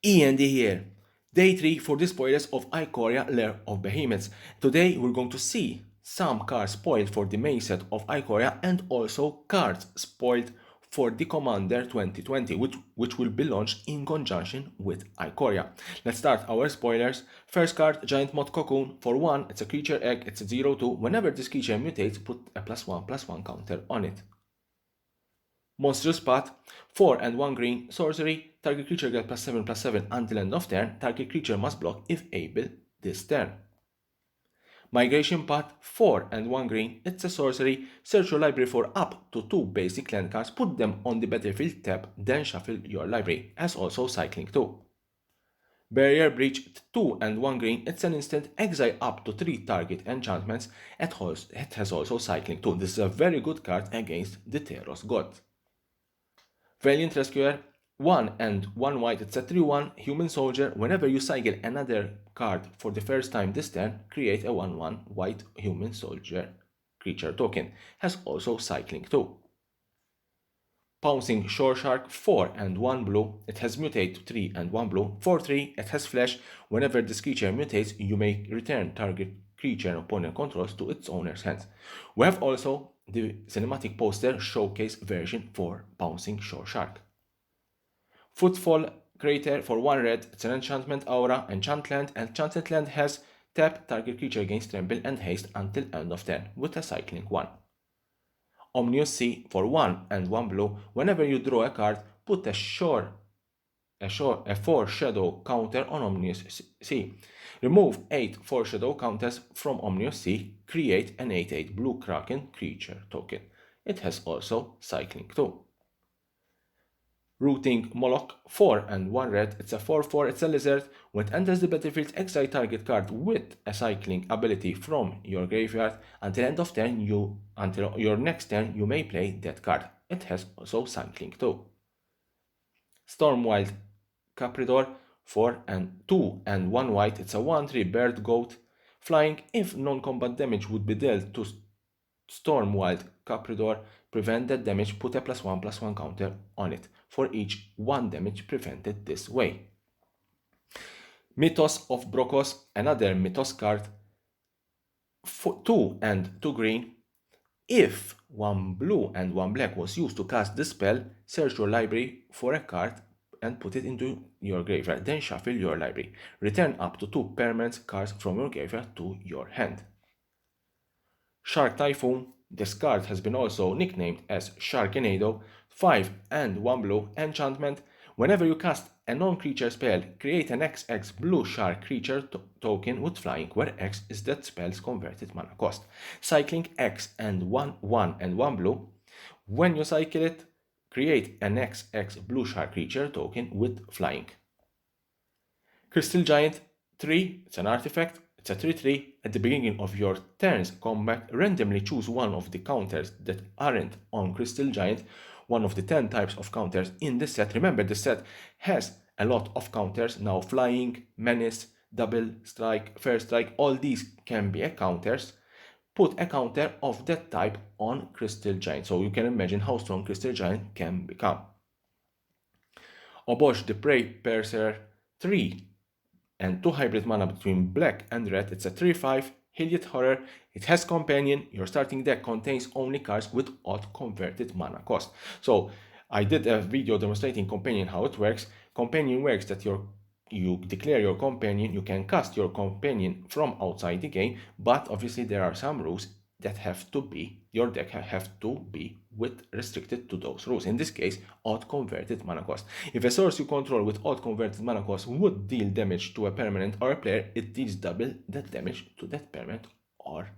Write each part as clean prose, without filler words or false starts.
E.N.D here. Day 3 for the spoilers of Ikoria Lair of Behemoths. Today we're going to see some cards spoiled for the main set of Ikoria and also cards spoiled for the Commander 2020 which will be launched in conjunction with Ikoria. Let's start our spoilers. First card, Giant Moth Cocoon. For 1, it's a creature egg, it's a 0-2. Whenever this creature mutates, put a +1/+1 counter on it. Monstrous Path, 4 and 1 green, sorcery, target creature gets +7/+7 until end of turn, target creature must block if able this turn. Migration Path, 4 and 1 green, it's a sorcery, search your library for up to 2 basic land cards, put them on the battlefield tab, then shuffle your library, as also cycling 2. Barrier Breach, 2 and 1 green, it's an instant, exile up to 3 target enchantments, it has also cycling 2. This is a very good card against the Teros God. Valiant Rescuer, 1 and 1 white, it's a 3/1 human soldier. Whenever you cycle another card for the first time this turn, create a 1/1 white human soldier creature token. Has also cycling 2. Pouncing Shore Shark, 4 and 1 blue, it has mutate to 3 and 1 blue. For 3, it has flash. Whenever this creature mutates, you may return target creature opponent controls to its owner's hands. We have also the cinematic poster showcase version for Pouncing Shore Shark. Footfall Crater, for 1 red, it's an enchantment aura, enchantment. Enchanted land has tap, target creature gains tremble and haste until end of turn with a cycling 1. Omnious Sea, for 1 and 1 blue, whenever you draw a card, put a 4 shadow counter on Omnious Sea. Remove 8 4 shadow counters from Omnious Sea, create an 8/8 blue Kraken creature token. It has also cycling 2. Rooting Moloch, 4 and 1 red, it's a 4/4, it's a lizard. When it enters the battlefield, exile target card with a cycling ability from your graveyard. Until end of turn, until your next turn, you may play that card. It has also cycling 2. Stormwild Capridor, 4 and 2 and 1 white, it's a 1/3 bird goat. Flying, if non-combat damage would be dealt to Stormwild Capridor, prevent that damage, put a +1/+1 counter on it for each 1 damage prevented this way. Mythos of Brokos, another Mythos card, 2 and 2 green. If 1 blue and 1 black was used to cast the spell, search your library for a card and put it into your graveyard, then shuffle your library. Return up to 2 permanent cards from your graveyard to your hand. Shark Typhoon, this card has been also nicknamed as Sharknado, 5 and 1 blue enchantment. Whenever you cast a non-creature spell, create an XX blue shark creature token with flying, where X is that spell's converted mana cost. Cycling X and 1 and 1 blue. When you cycle it, create an XX blue shark creature token with flying. Crystal Giant, 3, it's an artifact. It's a 3/3. At the beginning of your turn's combat, randomly choose one of the counters that aren't on Crystal Giant, one of the 10 types of counters in the set. Remember, the set has a lot of counters now: flying, menace, double strike, first strike. All these can be counters. Put a counter of that type on Crystal Giant, so you can imagine how strong Crystal Giant can become. Obosh the Prey Piercer, 3 and 2 hybrid mana between black and red. It's a 3/5 Hilliard Horror. It has Companion. Your starting deck contains only cards with odd converted mana cost. So I did a video demonstrating Companion, how it works. Companion works that you declare your Companion, you can cast your Companion from outside the game, but obviously there are some rules that have to be, your deck have to be restricted to those rules. In this case, odd converted mana cost. If a source you control with odd converted mana cost would deal damage to a permanent or a player, it deals double that damage to that permanent or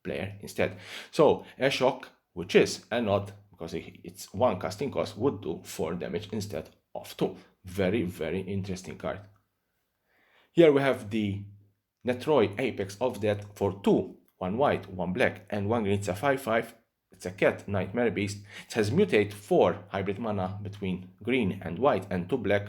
player instead. So a shock, which is an odd, because it's 1 casting cost, would do 4 damage instead of 2. Very, very interesting card. Here we have the Netroid Apex of Death, for 2, 1 white, 1 black, and 1 green. It's a 5/5. It's a cat, Nightmare Beast. It has mutate 4 hybrid mana between green and white and 2 black.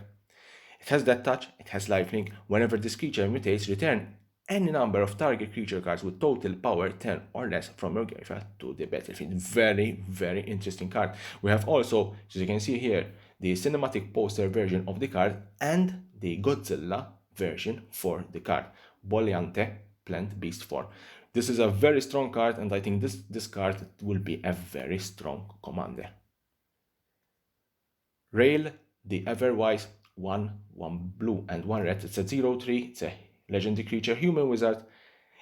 It has that touch, it has lifelink. Whenever this creature mutates, return any number of target creature cards with total power 10 or less from your graveyard to the battlefield. Very, very interesting card. We have also, as you can see here, the cinematic poster version of the card, and the Godzilla version for the card, Boleante Plant Beast form. This is a very strong card, and I think this card will be a very strong commander. Rail, the Everwise 1 blue and 1 red. It's a 0/3. It's a legendary creature, human wizard.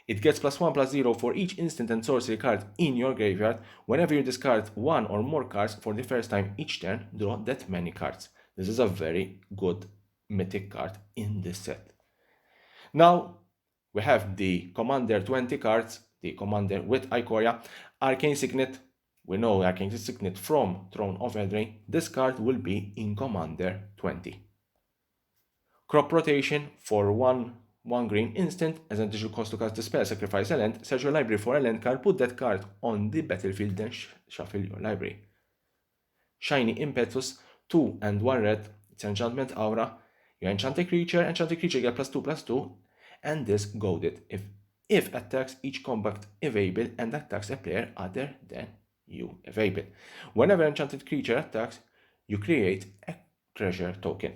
It gets +1/+0 for each instant and sorcery card in your graveyard. Whenever you discard one or more cards for the first time each turn, draw that many cards. This is a very good mythic card in this set. Now, we have the Commander 20 cards, the Commander with Ikoria, Arcane Signet. We know Arcane Signet from Throne of Eldraine. This card will be in Commander 20. Crop Rotation for 1 green instant. As an additional cost to cast the spell, sacrifice a land, search your library for a land card, put that card on the battlefield, then shuffle your library. Shiny Impetus, 2 and 1 red. It's Enchantment Aura. You enchant a creature get +2/+2, and this goaded. If attacks each combat available and attacks a player other than you available. Whenever enchanted creature attacks, you create a treasure token.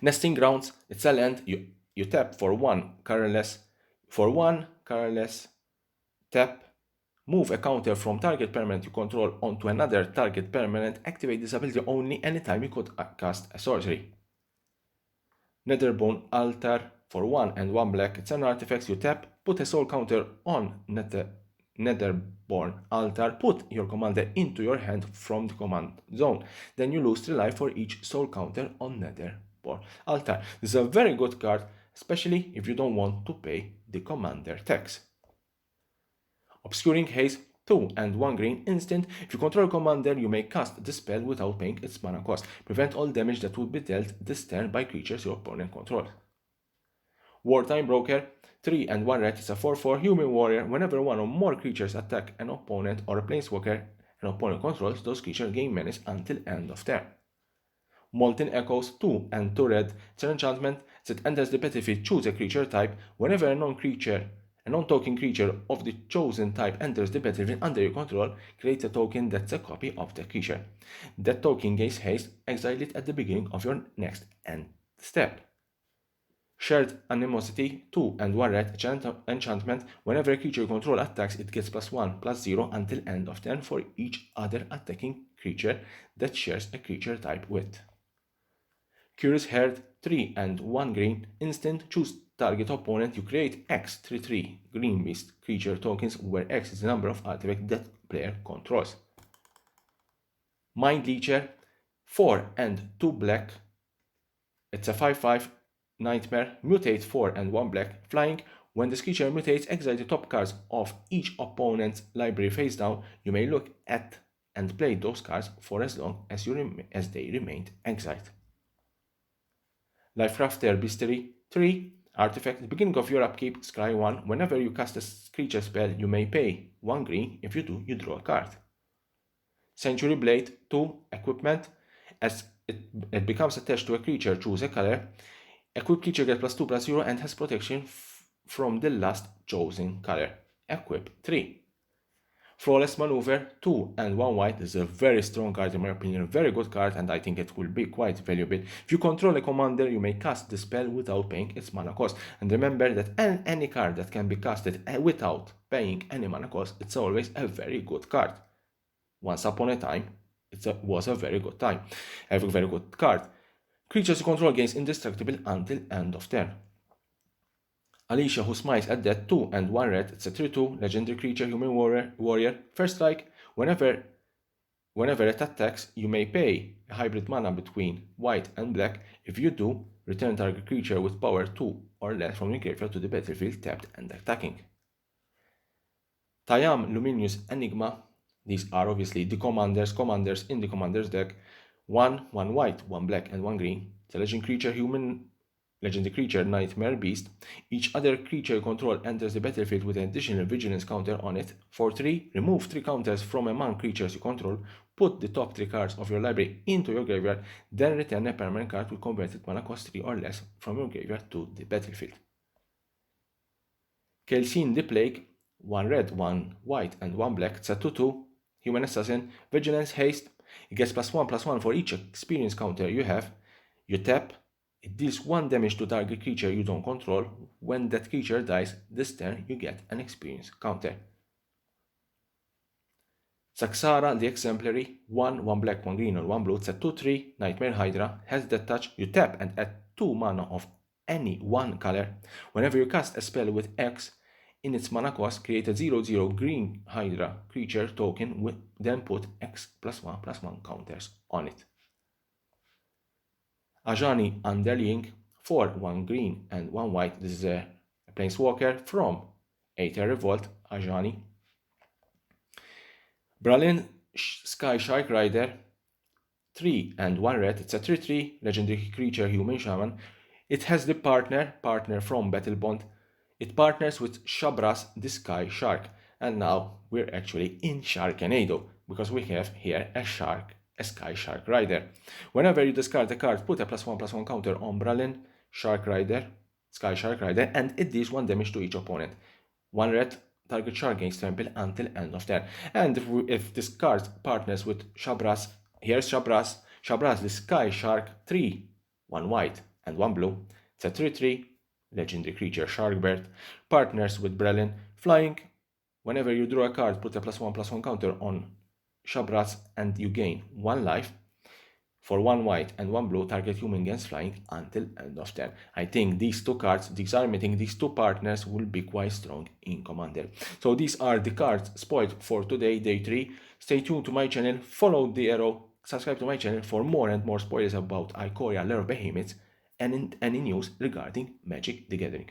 Nesting Grounds, it's a land, you tap for 1 colorless, tap, move a counter from target permanent you control onto another target permanent, activate this ability only anytime you could cast a sorcery. Netherbone Altar for 1 and 1 black, it's an artifact you tap, put a soul counter on Netherborn Altar, put your commander into your hand from the command zone, then you lose 3 life for each soul counter on Netherborn Altar. This is a very good card, especially if you don't want to pay the commander tax. Obscuring Haze, 2 and 1 green instant. If you control a commander, you may cast the spell without paying its mana cost. Prevent all damage that would be dealt this turn by creatures your opponent controls. Wartime Broker, 3 and 1 red. It's a 4/4 human warrior. Whenever one or more creatures attack an opponent or a planeswalker an opponent controls, those creatures gain menace until end of turn. Molten Echoes, 2 and 2 red. It's an enchantment that enters the battlefield. Choose a creature type. Whenever a non-token creature of the chosen type enters the battlefield under your control, create a token that's a copy of the creature. That token gains haste. Exile it at the beginning of your next end step. Shared Animosity, 2 and 1 red. Enchantment. Whenever a creature you control attacks, it gets +1/+0 until end of turn for each other attacking creature that shares a creature type with. Curious Herd, 3 and 1 green instant. Choose target opponent. You create X 3/3 green beast creature tokens, where X is the number of artifacts that player controls. Mind Leecher, 4 and 2 black. It's a 5/5 nightmare. Mutate 4 and 1 black. Flying. When this creature mutates, exile the top cards of each opponent's library face down. You may look at and play those cards for as long as they remained exiled. Lifecrafter Bestiary, 3 artifact. At the beginning of your upkeep, scry 1. Whenever you cast a creature spell, you may pay 1 green. If you do, you draw a card. Century Blade, 2 equipment. As it becomes attached to a creature, choose a color. Equip creature gets +2/+0 and has protection from the last chosen color. Equip 3. Flawless Maneuver, 2 and 1 white. This is a very strong card in my opinion, a very good card, and I think it will be quite valuable. If you control a commander, you may cast the spell without paying its mana cost. And remember that any card that can be casted without paying any mana cost, it's always a very good card. Once upon a time, was a very good time. A very good card. Creatures you control gains indestructible until end of turn. Alicia, who smiles at that, 2 and 1 red. It's a 3/2 legendary creature, human warrior. First strike. Whenever it attacks, you may pay a hybrid mana between white and black. If you do, return target creature with power 2 or less from your graveyard to the battlefield tapped and attacking. Tayam Luminous Enigma. These are obviously the commanders in the commander's deck. 1 white, 1 black, and 1 green. It's a legendary creature, Nightmare Beast. Each other creature you control enters the battlefield with an additional vigilance counter on it. For 3, remove 3 counters from among creatures you control. Put the top 3 cards of your library into your graveyard, then return a permanent card with converted mana cost 3 or less from your graveyard to the battlefield. Kelseen the Plague, 1 red, 1 white, and 1 black. It's a 2/2 human assassin. Vigilance, haste. It gets +1/+1 for each experience counter you have. You tap, it deals 1 damage to target creature you don't control. When that creature dies this turn, you get an experience counter. Saxara the Exemplary, 1 black, 1 green, or 1 blue, it's a 2/3 Nightmare Hydra, has that touch, you tap and add 2 mana of any one color. Whenever you cast a spell with X, in its mana cost, create a 0/0 green Hydra creature token, then put X +1/+1 counters on it. Ajani Underling, 1 green and 1 white, this is a Planeswalker from Aether Revolt, Ajani. Bralin SKYSHARK Rider, 3 and 1 red, it's a 3/3 legendary creature human shaman. It has the partner from Battlebond. It partners with Shabras the SKYSHARK. And now we're actually in Sharknado, because we have here a shark, a SKYSHARK Rider. Whenever you discard a card, put a +1/+1 counter on Bralin, Shark Rider, SKYSHARK Rider, and it deals 1 damage to each opponent. 1 red, target shark gains trample until end of turn. And if this card partners with Shabras, here's Shabras the SKYSHARK, 3, 1 white and 1 blue. It's a 3/3 legendary creature Sharkbird, partners with Brelin, flying. Whenever you draw a card, put a +1/+1 counter on Shabras and you gain 1 life. For 1 white and 1 blue, target human gains flying until end of turn. I think these two cards, these two partners will be quite strong in Commander. So these are the cards spoiled for today, day 3. Stay tuned to my channel, follow the arrow, subscribe to my channel for more and more spoilers about Ikoria Lair of Behemoths and any news regarding Magic the Gathering.